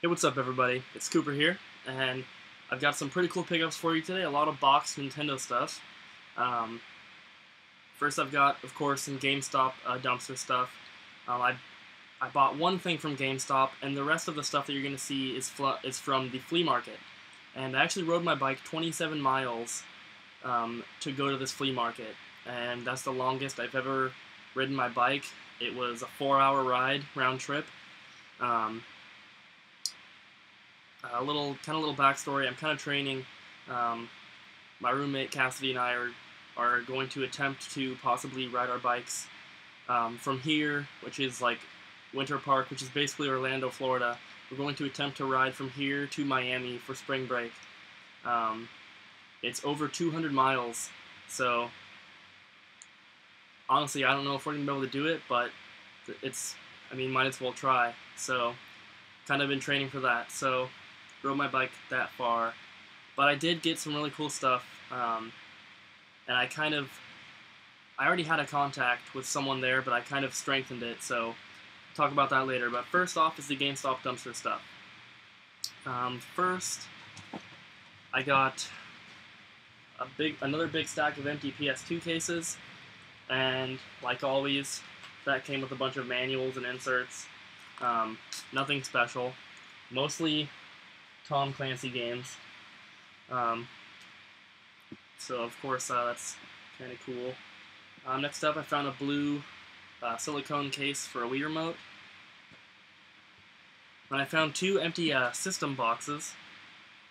Hey, what's up, everybody? It's Cooper here, and I've got some pretty cool pickups for you today. A lot of boxed Nintendo stuff. Um, First, I've got, of course, some GameStop dumpster stuff. I bought one thing from GameStop, and the rest of the stuff that you're going to see is from the flea market. And I actually rode my bike 27 miles to go to this flea market, and that's the longest I've ever ridden my bike. It was a 4-hour ride round trip. Um, A little backstory. I'm kind of training. Um, my roommate Cassidy and I are going to attempt to possibly ride our bikes from here, which is like Winter Park, which is basically Orlando, Florida. We're going to attempt to ride from here to Miami for spring break. Um, it's over 200 miles, so honestly, I don't know if we're gonna be able to do it, but might as well try. So, kind of been training for that. So, rode my bike that far, but I did get some really cool stuff, and I already had a contact with someone there, but I kind of strengthened it, so I'll talk about that later. But first off is the GameStop dumpster stuff. First, I got another big stack of empty PS2 cases, and like always, that came with a bunch of manuals and inserts. Nothing special, mostly Tom Clancy games. So of course that's kind of cool. Next up, I found a blue silicone case for a Wii remote. And I found two empty system boxes.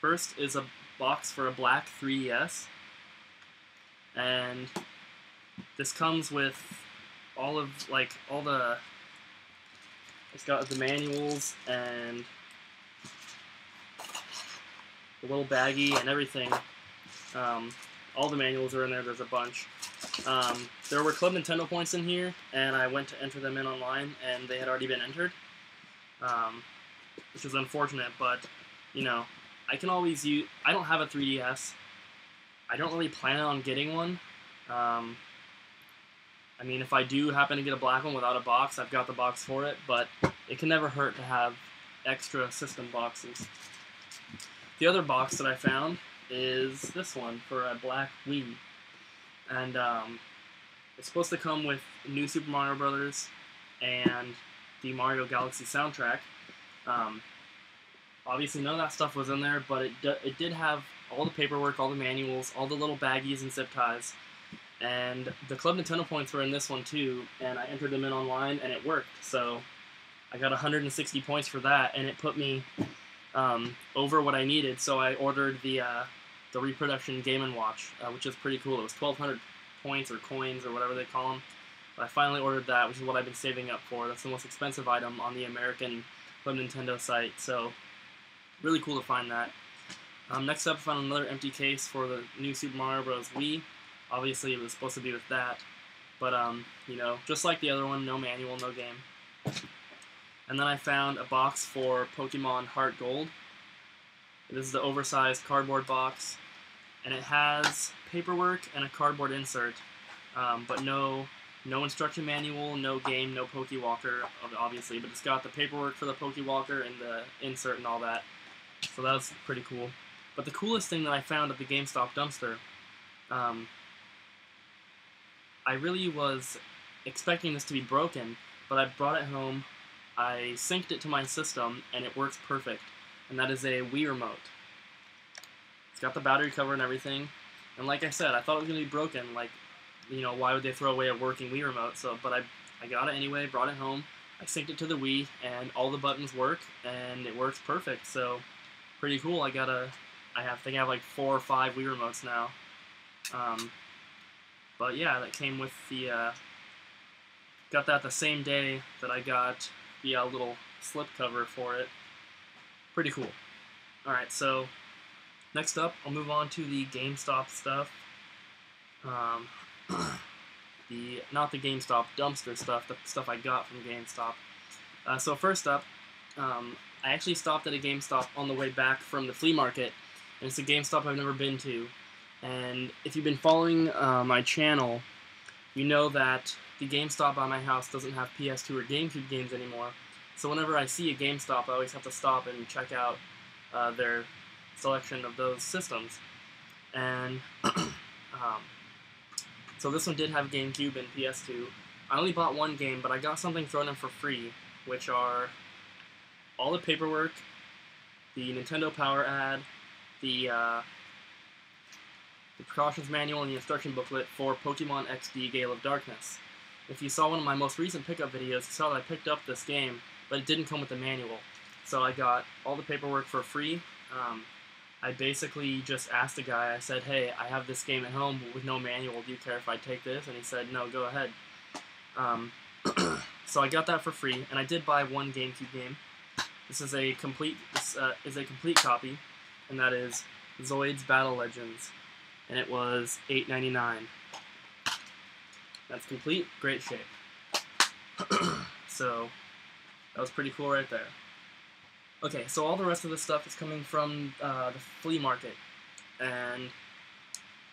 First is a box for a black 3DS, and this comes with it's got the manuals and the little baggie and everything. All the manuals are in there. There's a bunch. There were Club Nintendo points in here, and I went to enter them in online, and they had already been entered, which is unfortunate. But you know, I can always use. I don't have a 3DS. I don't really plan on getting one. If I do happen to get a black one without a box, I've got the box for it. But it can never hurt to have extra system boxes. The other box that I found is this one for a black Wii, and it's supposed to come with New Super Mario Brothers and the Mario Galaxy soundtrack. Obviously, none of that stuff was in there, but it did have all the paperwork, all the manuals, all the little baggies and zip ties, and the Club Nintendo points were in this one too. And I entered them in online, and it worked. So I got 160 points for that, and it put me over what I needed. So I ordered the reproduction Game & Watch, which is pretty cool. It was 1,200 points or coins or whatever they call them. But I finally ordered that, which is what I've been saving up for. That's the most expensive item on the American Club Nintendo site. So really cool to find that. Next up, I found another empty case for the new Super Mario Bros. Wii. Obviously, it was supposed to be with that. But, just like the other one, no manual, no game. And then I found a box for Pokemon Heart Gold. This is the oversized cardboard box, and it has paperwork and a cardboard insert, but no instruction manual, no game, no Pokewalker, obviously, but it's got the paperwork for the Pokewalker and the insert and all that. So that was pretty cool. But the coolest thing that I found at the GameStop dumpster, I really was expecting this to be broken, but I brought it home, I synced it to my system, and it works perfect. And that is a Wii remote. It's got the battery cover and everything. And like I said, I thought it was going to be broken. Why would they throw away a working Wii remote? But I got it anyway, brought it home. I synced it to the Wii, and all the buttons work, and it works perfect. So, pretty cool. I think I have like 4 or 5 Wii remotes now. But yeah, that came with got that the same day that I got the little slip cover for it. Pretty cool. Alright, so next up, I'll move on to the GameStop stuff. Not the GameStop dumpster stuff, the stuff I got from GameStop. So first up, I actually stopped at a GameStop on the way back from the flea market, and it's a GameStop I've never been to. And if you've been following my channel, you know that the GameStop by my house doesn't have PS2 or GameCube games anymore. So whenever I see a GameStop, I always have to stop and check out their selection of those systems. And so this one did have GameCube and PS2. I only bought one game, but I got something thrown in for free, which are all the paperwork, the Nintendo Power ad, the precautions manual, and the instruction booklet for Pokemon XD Gale of Darkness. If you saw one of my most recent pickup videos, you saw that I picked up this game, but it didn't come with the manual. So I got all the paperwork for free. I basically just asked the guy, I said, hey, I have this game at home with no manual, do you care if I take this? And he said, no, go ahead. So I got that for free, and I did buy one GameCube game. This is a complete copy, and that is Zoids Battle Legends, and it was $8.99. That's complete, great shape. So that was pretty cool right there. Okay, so all the rest of this stuff is coming from the flea market, and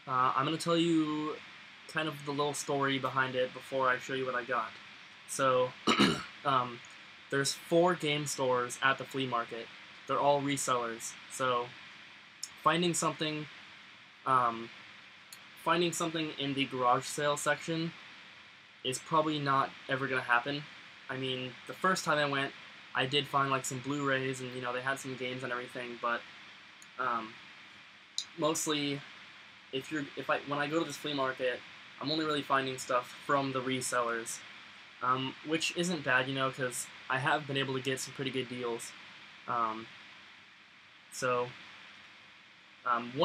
I'm going to tell you kind of the little story behind it before I show you what I got. So, there's 4 game stores at the flea market. They're all resellers. So, finding something in the garage sale section is probably not ever going to happen. I mean, the first time I went, I did find like some Blu-rays and, you know, they had some games and everything, but mostly when I go to this flea market, I'm only really finding stuff from the resellers, which isn't bad, you know, because I have been able to get some pretty good deals. One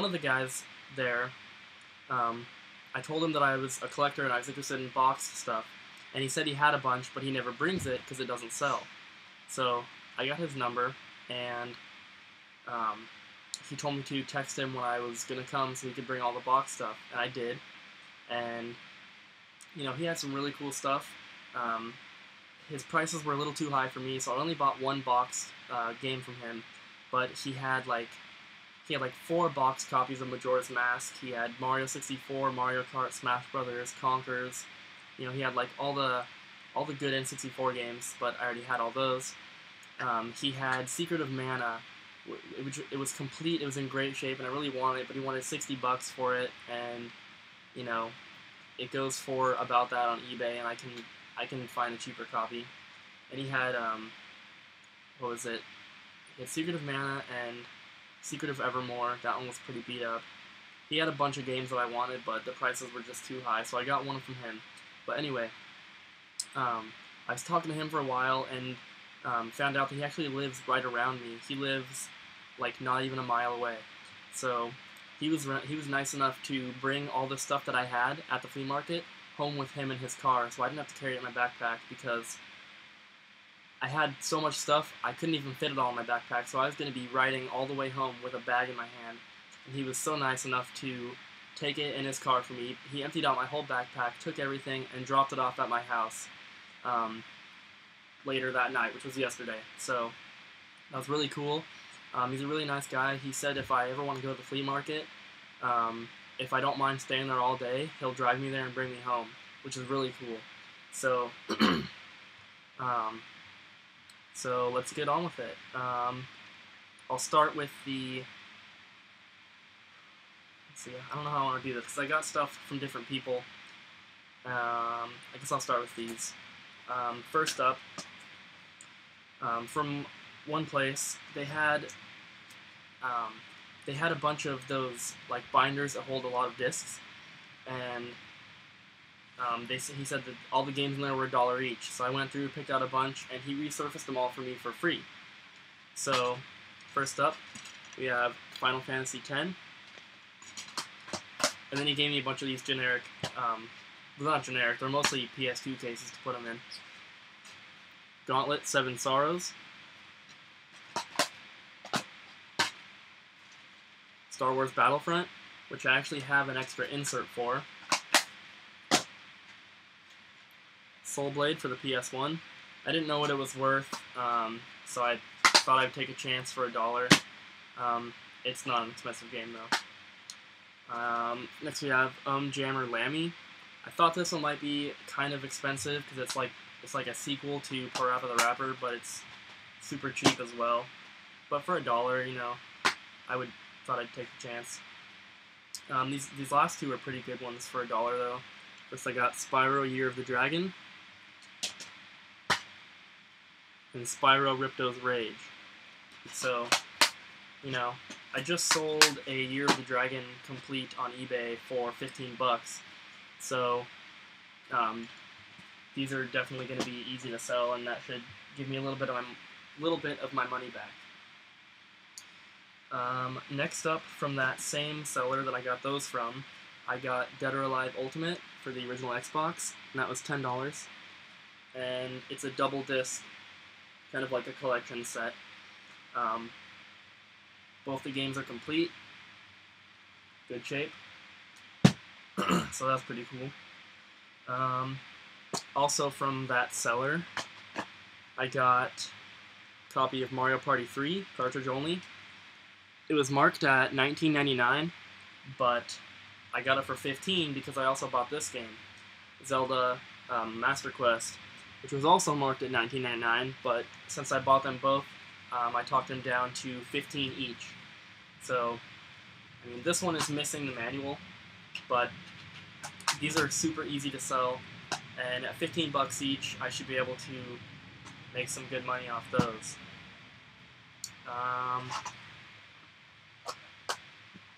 of the guys there, I told him that I was a collector and I was interested in boxed stuff, and he said he had a bunch, but he never brings it because it doesn't sell. So I got his number, and he told me to text him when I was going to come so he could bring all the box stuff, and I did. And, you know, he had some really cool stuff. His prices were a little too high for me, so I only bought one boxed game from him, but he had like 4 boxed copies of Majora's Mask. He had Mario 64, Mario Kart, Smash Brothers, Conkers. You know, he had like all the good N64 games, but I already had all those. He had Secret of Mana. It was complete. It was in great shape, and I really wanted it, but he wanted $60 for it, and you know, it goes for about that on eBay, and I can find a cheaper copy. And he had what was it? He had Secret of Mana and Secret of Evermore. That one was pretty beat up. He had a bunch of games that I wanted, but the prices were just too high, so I got one from him. But anyway, I was talking to him for a while, and found out that he actually lives right around me. He lives like not even a mile away. So he was nice enough to bring all the stuff that I had at the flea market home with him in his car, so I didn't have to carry it in my backpack because I had so much stuff I couldn't even fit it all in my backpack. So I was going to be riding all the way home with a bag in my hand, and he was so nice enough to take it in his car for me. He emptied out my whole backpack, took everything, and dropped it off at my house later that night, which was yesterday. So that was really cool. He's a really nice guy. He said if I ever want to go to the flea market, if I don't mind staying there all day, he'll drive me there and bring me home, which is really cool. So, so let's get on with it. I'll start with the. Let's see. I don't know how I want to do this because I got stuff from different people. I guess I'll start with these. First up, from one place, they had a bunch of those like binders that hold a lot of discs, and he said that all the games in there were $1 each. So I went through, picked out a bunch, and he resurfaced them all for me for free. So first up, we have Final Fantasy X, and then he gave me a bunch of these generic, well, not generic, they're mostly PS2 cases to put them in. Gauntlet 7 Sorrows, Star Wars Battlefront, which I actually have an extra insert for, Soul Blade for the PS1. I didn't know what it was worth, so I thought I'd take a chance for $1. It's not an expensive game though. Next we have Jammer Lammy. I thought this one might be kind of expensive because it's like It's like a sequel to Parappa the Rapper, but it's super cheap as well. But for $1, you know, thought I'd take a chance. These last two are pretty good ones for $1 though. First I got Spyro Year of the Dragon and Spyro Ripto's Rage. So, you know, I just sold a Year of the Dragon complete on eBay for 15 bucks. So, these are definitely going to be easy to sell, and that should give me a little bit of my money back. Next up, from that same seller that I got those from, I got Dead or Alive Ultimate for the original Xbox, and that was $10. And it's a double disc, kind of like a collection set. Both the games are complete, good shape, so that's pretty cool. Also from that seller, I got a copy of Mario Party 3, cartridge only. It was marked at $19.99, but I got it for $15 because I also bought this game, Zelda Master Quest, which was also marked at $19.99, but since I bought them both, I talked them down to $15 each. So, I mean, this one is missing the manual, but these are super easy to sell, and at 15 bucks each, I should be able to make some good money off those.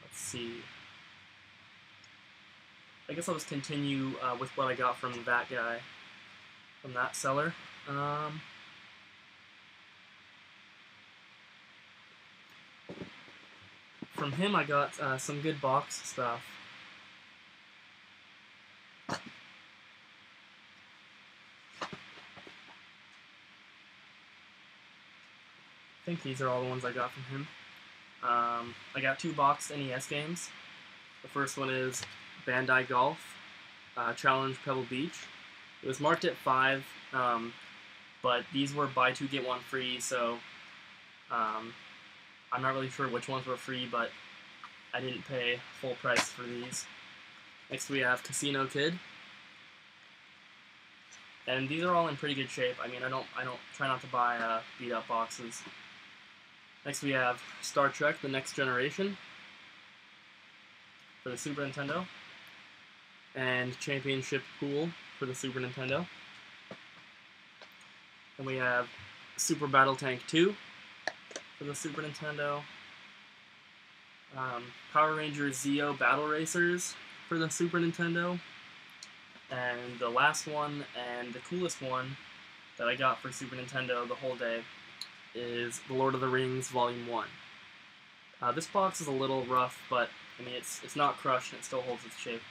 Let's see. I guess I'll just continue with what I got from that guy, from that seller. From him, I got some good box stuff. I think these are all the ones I got from him. I got 2 boxed NES games. The first one is Bandai Golf Challenge Pebble Beach. It was marked at $5, but these were buy 2 get 1 free, so I'm not really sure which ones were free, but I didn't pay full price for these. Next we have Casino Kid. And these are all in pretty good shape. I mean, I don't try not to buy beat up boxes. Next we have Star Trek: The Next Generation for the Super Nintendo, and Championship Pool for the Super Nintendo. Then we have Super Battle Tank 2 for the Super Nintendo, Power Rangers Zeo Battle Racers for the Super Nintendo, and the last one, and the coolest one that I got for Super Nintendo the whole day, is The Lord of the Rings Volume 1. This box is a little rough, but I mean it's not crushed and it still holds its shape.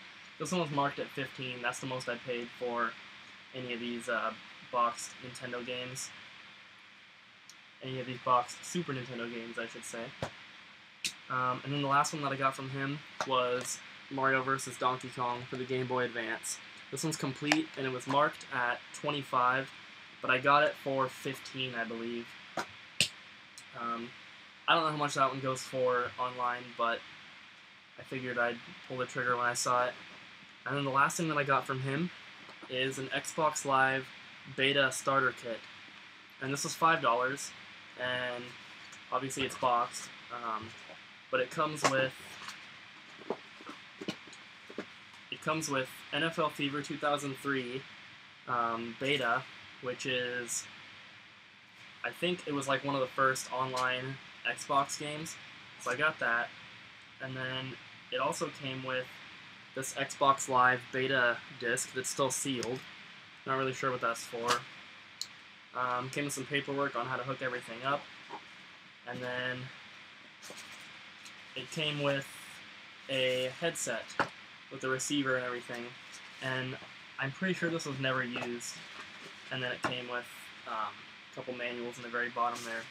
This one was marked at $15. That's the most I paid for any of these boxed Nintendo games. Any of these boxed Super Nintendo games, I should say. And then the last one that I got from him was Mario vs. Donkey Kong for the Game Boy Advance. This one's complete, and it was marked at $25, but I got it for $15, I believe. I don't know how much that one goes for online, but I figured I'd pull the trigger when I saw it. And then the last thing that I got from him is an Xbox Live Beta Starter Kit. And this was $5, and obviously it's boxed, but it comes with NFL Fever 2003 Beta, which is, I think it was like one of the first online Xbox games, so I got that. And then it also came with this Xbox Live Beta disc that's still sealed. Not really sure what that's for. Came with some paperwork on how to hook everything up, and then it came with a headset with a receiver and everything, and I'm pretty sure this was never used. And then it came with a couple manuals in the very bottom there.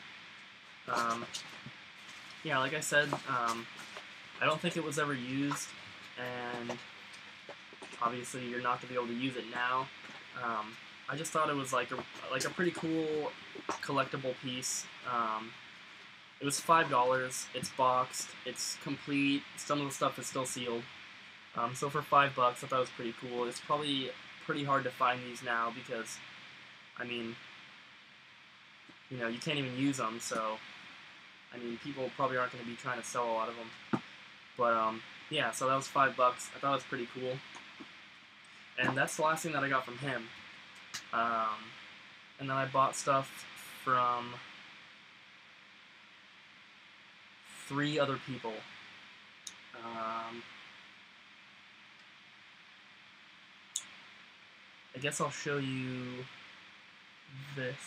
Yeah, like I said, I don't think it was ever used, and obviously you're not going to be able to use it now. I just thought it was like a pretty cool collectible piece. It was $5. It's boxed. It's complete. Some of the stuff is still sealed. So for $5, I thought it was pretty cool. It's probably pretty hard to find these now because I mean, you know, you can't even use them, so, I mean, people probably aren't going to be trying to sell a lot of them. But, yeah, so that was $5. I thought it was pretty cool. And that's the last thing that I got from him. And then I bought stuff from 3 other people. I guess I'll show you this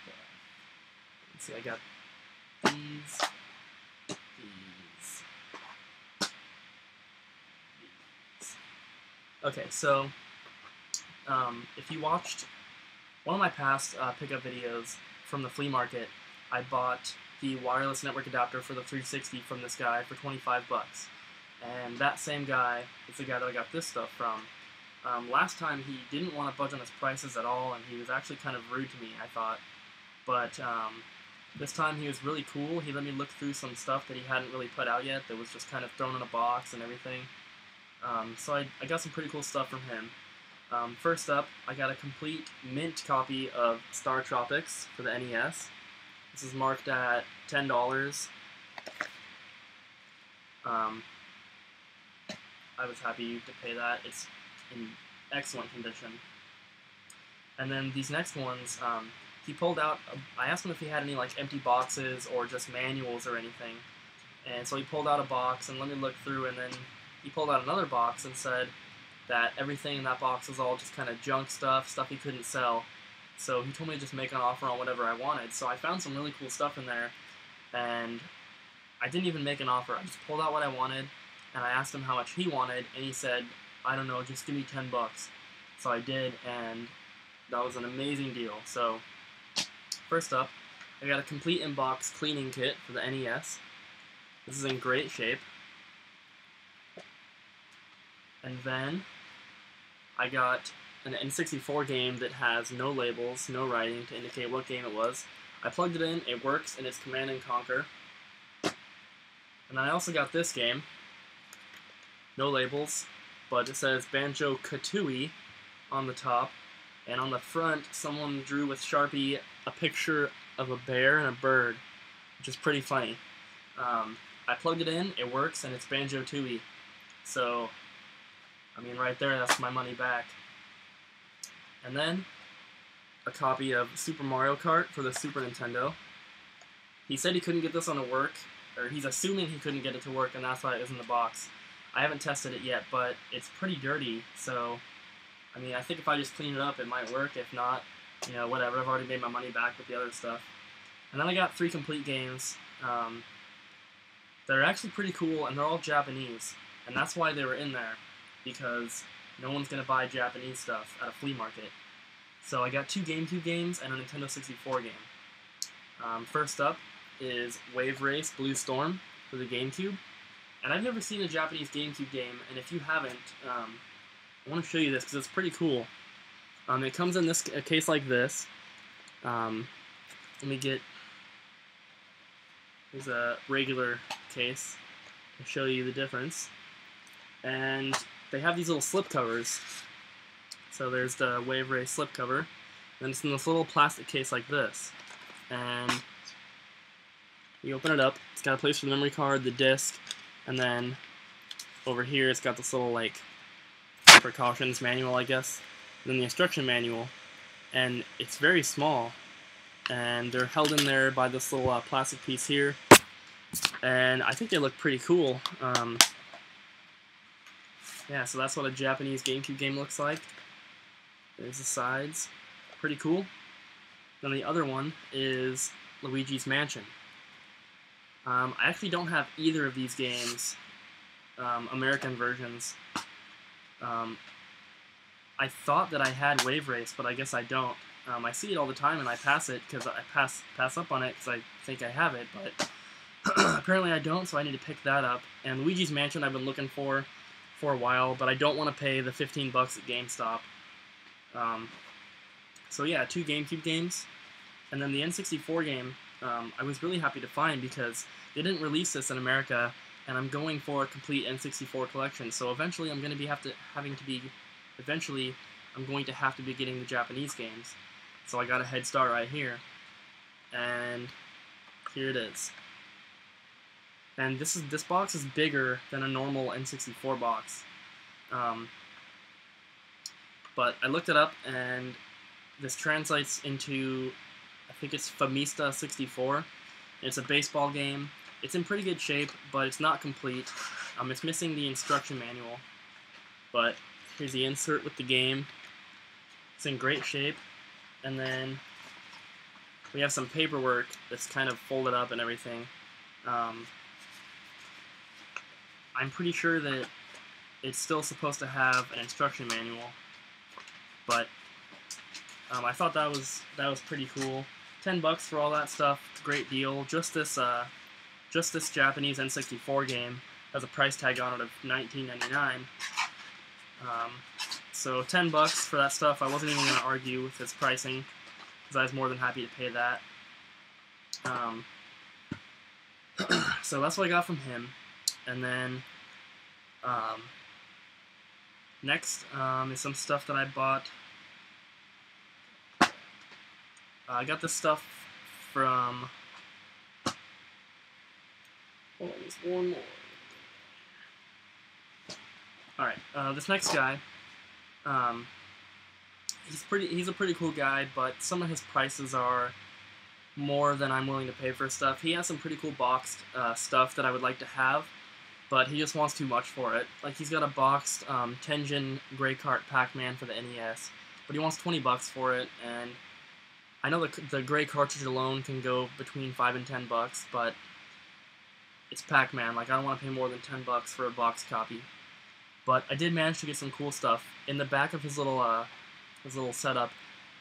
stuff. Let's see, I got these. Okay, so if you watched one of my past pickup videos from the flea market, I bought the wireless network adapter for the 360 from this guy for $25. And that same guy is the guy that I got this stuff from. Last time he didn't want to budge on his prices at all, and he was actually kind of rude to me, I thought. But this time he was really cool. He let me look through some stuff that he hadn't really put out yet that was just kind of thrown in a box and everything. So I got some pretty cool stuff from him. First up, I got a complete mint copy of Star Tropics for the NES. This is marked at $10. I was happy to pay that. It's in excellent condition. And then these next ones, he pulled out, I asked him if he had any like empty boxes or just manuals or anything. And so he pulled out a box and let me look through, and then he pulled out another box and said that everything in that box was all just kind of junk stuff he couldn't sell. So he told me to just make an offer on whatever I wanted. So I found some really cool stuff in there, and I didn't even make an offer. I just pulled out what I wanted, and I asked him how much he wanted, and he said, I don't know, just give me $10. So I did, and that was an amazing deal. So first up, I got a complete in-box cleaning kit for the NES. This is in great shape. And then I got an N64 game that has no labels, no writing to indicate what game it was. I plugged it in, it works, and it's Command & Conquer. And then I also got this game, no labels, but it says Banjo-Kazooie on the top, and on the front someone drew with Sharpie a picture of a bear and a bird, which is pretty funny. I plugged it in, it works, and it's Banjo-Tooie. So, I mean, right there, that's my money back. And then, a copy of Super Mario Kart for the Super Nintendo. He said he couldn't get this one to work, or he's assuming he couldn't get it to work, and that's why it was in the box. I haven't tested it yet, but it's pretty dirty, so, I mean, I think if I just clean it up, it might work. If not, you know, whatever, I've already made my money back with the other stuff. And then I got 3 complete games that are actually pretty cool, and they're all Japanese. And that's why they were in there, because no one's going to buy Japanese stuff at a flea market. So I got 2 GameCube games and a Nintendo 64 game. First up is Wave Race Blue Storm for the GameCube. And I've never seen a Japanese GameCube game, and if you haven't, I want to show you this because it's pretty cool. It comes in this a case like this. Let me get... Here's a regular case to show you the difference. And they have these little slip covers. So there's the Wave Race slip cover. Then it's in this little plastic case like this. And you open it up. It's got a place for the memory card, the disc, and then over here it's got this little like precautions manual, I guess. And then the instruction manual. And it's very small. And they're held in there by this little plastic piece here. And I think they look pretty cool. Yeah, so that's what a Japanese GameCube game looks like. There's the sides. Pretty cool. Then the other one is Luigi's Mansion. I actually don't have either of these games, American versions. I thought that I had Wave Race, but I guess I don't. I see it all the time and I pass it because I pass up on it because I think I have it, but apparently I don't, so I need to pick that up. And Luigi's Mansion I've been looking for a while, but I don't want to pay the $15 at GameStop. So yeah, 2 GameCube games. And then the N64 game, I was really happy to find because they didn't release this in America, and I'm going for a complete N64 collection. So eventually I'm going to be having to I'm going to have to be getting the Japanese games. So I got a head start right here. And here it is. And this box is bigger than a normal N64 box. But I looked it up, and this translates into, I think it's Famista 64. It's a baseball game. It's in pretty good shape, but it's not complete. It's missing the instruction manual. But here's the insert with the game. It's in great shape. And then we have some paperwork that's kind of folded up and everything. I'm pretty sure that it's still supposed to have an instruction manual, but I thought that was pretty cool. $10 for all that stuff, great deal. Just this Japanese N64 game has a price tag on it of $19.99. So $10 for that stuff. I wasn't even going to argue with its pricing, because I was more than happy to pay that. So that's what I got from him. And then next is some stuff that I bought. I got this stuff from... Hold on, there's one more. Alright, this next guy, he's a pretty cool guy, but some of his prices are more than I'm willing to pay for stuff. He has some pretty cool boxed stuff that I would like to have, but he just wants too much for it. Like, he's got a boxed Tengen Grey Cart Pac-Man for the NES, but he wants $20 for it, and I know the Grey cartridge alone can go between $5 and $10, but it's Pac-Man. Like, I don't want to pay more than $10 for a boxed copy. But I did manage to get some cool stuff. In the back of his little setup,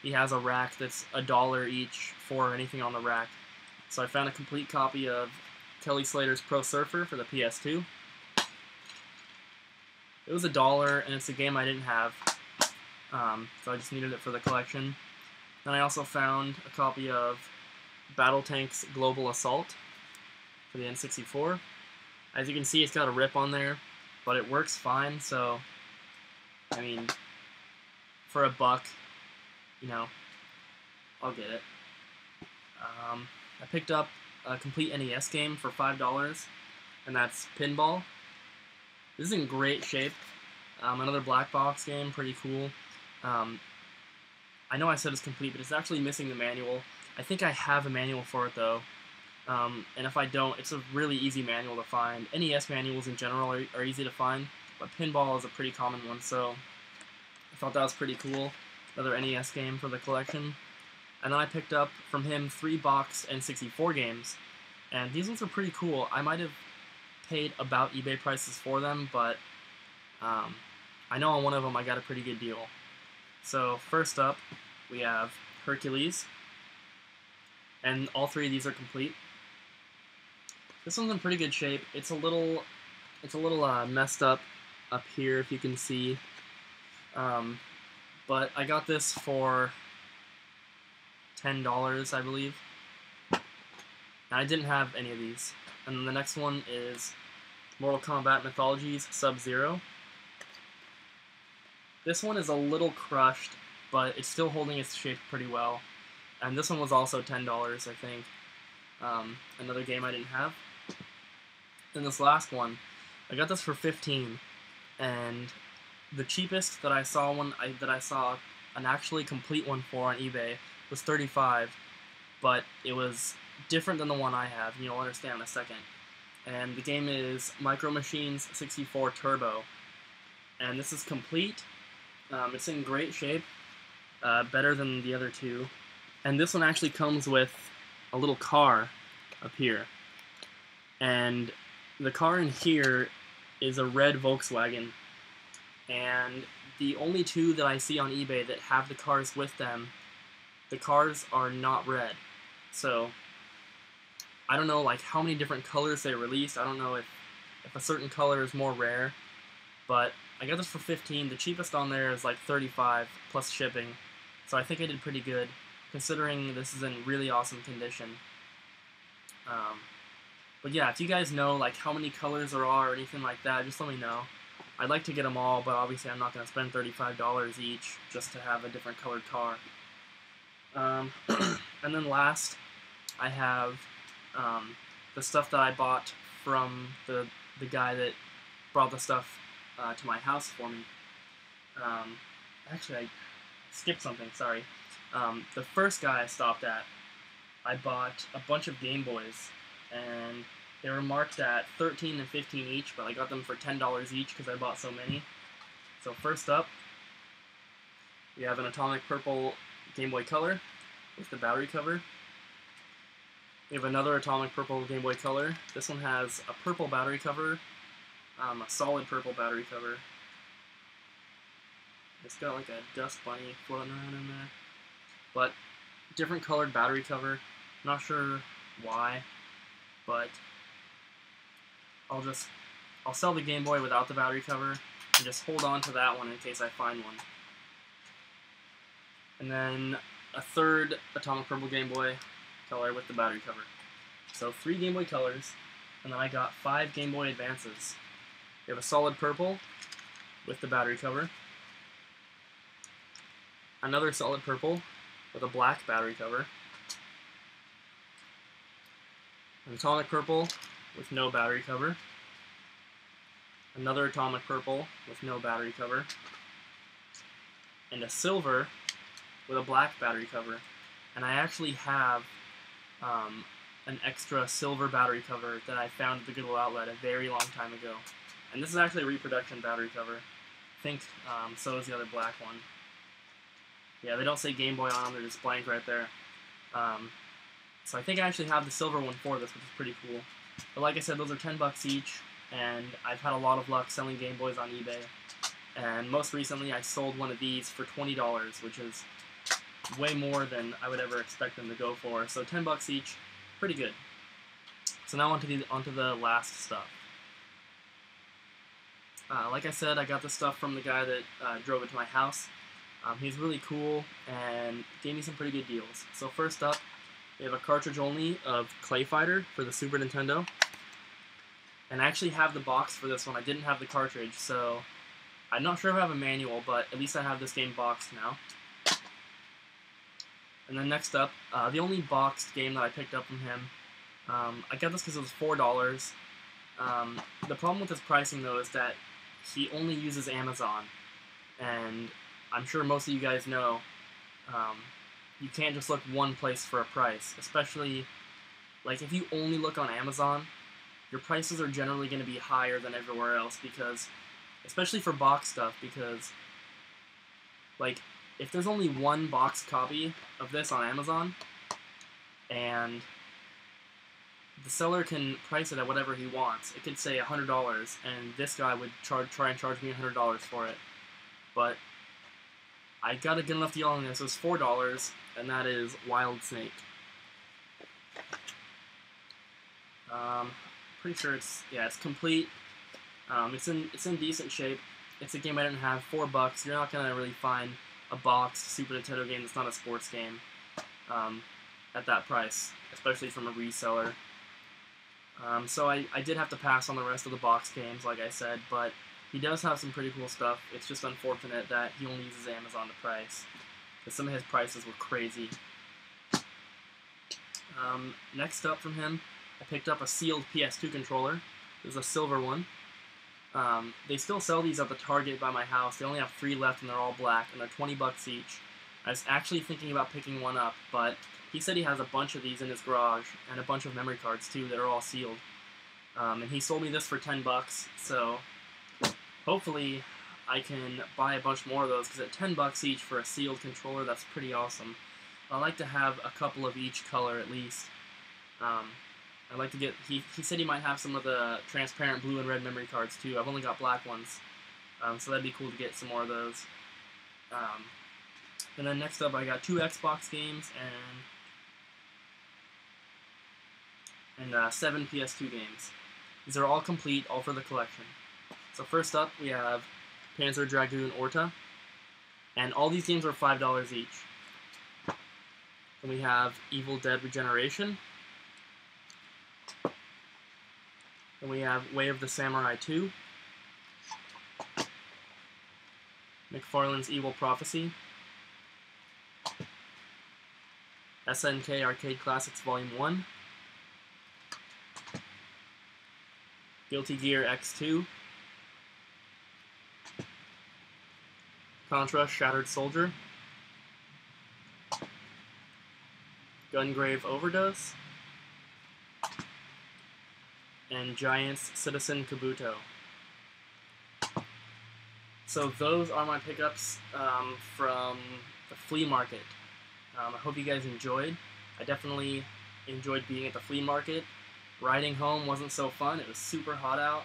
he has a rack that's $1 each for anything on the rack. So I found a complete copy of Kelly Slater's Pro Surfer for the PS2. It was $1, and it's a game I didn't have, so I just needed it for the collection. Then I also found a copy of Battletanks Global Assault for the N64. As you can see, it's got a rip on there, but it works fine, so, I mean, for $1, you know, I'll get it. I picked up a complete NES game for $5, and that's Pinball. This is in great shape. Another black box game, pretty cool. I know I said it's complete, but it's actually missing the manual. I think I have a manual for it, though. And if I don't, it's a really easy manual to find. NES manuals in general are easy to find, but Pinball is a pretty common one, so I thought that was pretty cool. Another NES game for the collection. And then I picked up from him 3 boxed N64 games, and these ones are pretty cool. I might have paid about eBay prices for them, but I know on one of them I got a pretty good deal. So first up, we have Hercules, and all 3 of these are complete. This one's in pretty good shape. It's a little messed up here, if you can see. But I got this for $10, I believe. And I didn't have any of these. And then the next one is Mortal Kombat Mythologies Sub-Zero. This one is a little crushed, but it's still holding its shape pretty well. And this one was also $10, I think. Another game I didn't have. Then this last one, I got this for $15, and the cheapest that I saw an actually complete one for on eBay was $35, but it was different than the one I have, and you'll understand in a second. And the game is Micro Machines 64 Turbo, and this is complete. It's in great shape, better than the other 2, and this one actually comes with a little car up here, and the car in here is a red Volkswagen, and the only 2 that I see on eBay that have the cars with them, the cars are not red. So I don't know like how many different colors they released. I don't know if a certain color is more rare, but I got this for $15. The cheapest on there is like $35 plus shipping, so I think I did pretty good considering this is in really awesome condition. But yeah, if you guys know like how many colors there are or anything like that, just let me know. I'd like to get them all, but obviously I'm not going to spend $35 each just to have a different colored car. And then last, I have the stuff that I bought from the guy that brought the stuff to my house for me. Actually, I skipped something, sorry. The first guy I stopped at, I bought a bunch of Game Boys, and they were marked at $13 and $15 each, but I got them for $10 each because I bought so many. So first up, we have an Atomic Purple Game Boy Color with the battery cover. We have another Atomic Purple Game Boy Color. This one has a purple battery cover, a solid purple battery cover. It's got like a dust bunny floating around in there. But different colored battery cover. Not sure why, but I'll sell the Game Boy without the battery cover and just hold on to that one in case I find one. And then a third Atomic Purple Game Boy Color with the battery cover. So 3 Game Boy Colors, and then I got 5 Game Boy Advances. We have a solid purple with the battery cover, another solid purple with a black battery cover, an Atomic Purple with no battery cover, another Atomic Purple with no battery cover, and a silver with a black battery cover. And I actually have an extra silver battery cover that I found at the Goodwill Outlet a very long time ago. And this is actually a reproduction battery cover. I think so is the other black one. Yeah, they don't say Game Boy on them, they're just blank right there. So I think I actually have the silver one for this, which is pretty cool. But like I said, those are $10 each, and I've had a lot of luck selling Game Boys on eBay. And most recently, I sold one of these for $20, which is way more than I would ever expect them to go for. So $10 each, pretty good. So now onto the last stuff. Like I said, I got this stuff from the guy that drove it to my house. He's really cool and gave me some pretty good deals. So first up, we have a cartridge only of Clay Fighter for the Super Nintendo. And I actually have the box for this one. I didn't have the cartridge, so I'm not sure if I have a manual, but at least I have this game boxed now. And then next up, the only boxed game that I picked up from him, I got this because it was $4. The problem with his pricing, though, is that he only uses Amazon. And I'm sure most of you guys know, you can't just look one place for a price. Especially, like, if you only look on Amazon, your prices are generally going to be higher than everywhere else, because, especially for box stuff, because, like, if there's only one box copy of this on Amazon, and the seller can price it at whatever he wants, it could say $100, and this guy would try and charge me $100 for it. But I got a good enough deal on this. It was $4, and that is Wild Snake. Pretty sure it's complete. It's in decent shape. It's a game I didn't have. $4. You're not gonna really find a boxed Super Nintendo game that's not a sports game at that price, especially from a reseller. So I did have to pass on the rest of the box games, like I said, but he does have some pretty cool stuff. It's just unfortunate that he only uses Amazon to price, because some of his prices were crazy. Next up from him, I picked up a sealed PS2 controller. There's a silver one. They still sell these at the Target by my house. They only have 3 left, and they're all black, and they're $20 each. I was actually thinking about picking one up, but he said he has a bunch of these in his garage, and a bunch of memory cards too that are all sealed. And he sold me this for $10, so hopefully I can buy a bunch more of those, because at $10 each for a sealed controller, that's pretty awesome. I like to have a couple of each color at least. I'd like to get, he said he might have some of the transparent blue and red memory cards too. I've only got black ones, so that'd be cool to get some more of those. And then next up, I got 2 Xbox games and 7 PS2 games. These are all complete, all for the collection. So first up, we have Panzer Dragoon Orta, and all these games are $5 each. Then we have Evil Dead Regeneration. Then we have Way of the Samurai 2. McFarlane's Evil Prophecy, SNK Arcade Classics Volume 1, Guilty Gear X2, Contra Shattered Soldier, Gungrave Overdose, and Giants Citizen Kabuto. So those are my pickups from the flea market. I hope you guys enjoyed. I definitely enjoyed being at the flea market. Riding home wasn't so fun. It was super hot out.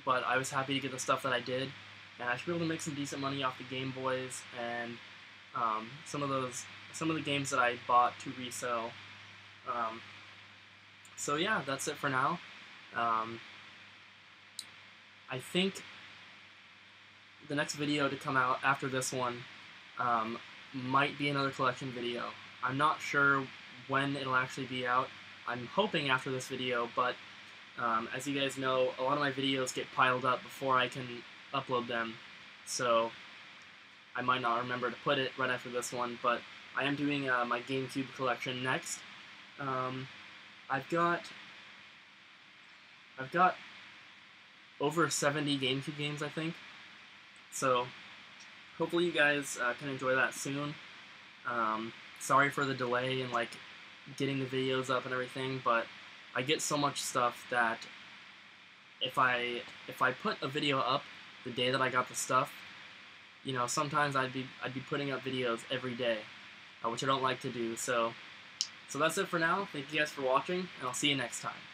But I was happy to get the stuff that I did. And I should be able to make some decent money off the Game Boys and some of the games that I bought to resell. So yeah, that's it for now. I think the next video to come out after this one might be another collection video. I'm not sure when it'll actually be out. I'm hoping after this video, but as you guys know, a lot of my videos get piled up before I can upload them, so I might not remember to put it right after this one, but I am doing my GameCube collection next. I've got over 70 GameCube games, I think. So hopefully you guys can enjoy that soon. Sorry for the delay in like getting the videos up and everything, but I get so much stuff that if I put a video up the day that I got the stuff, you know, sometimes I'd be putting up videos every day, which I don't like to do. So that's it for now. Thank you guys for watching, and I'll see you next time.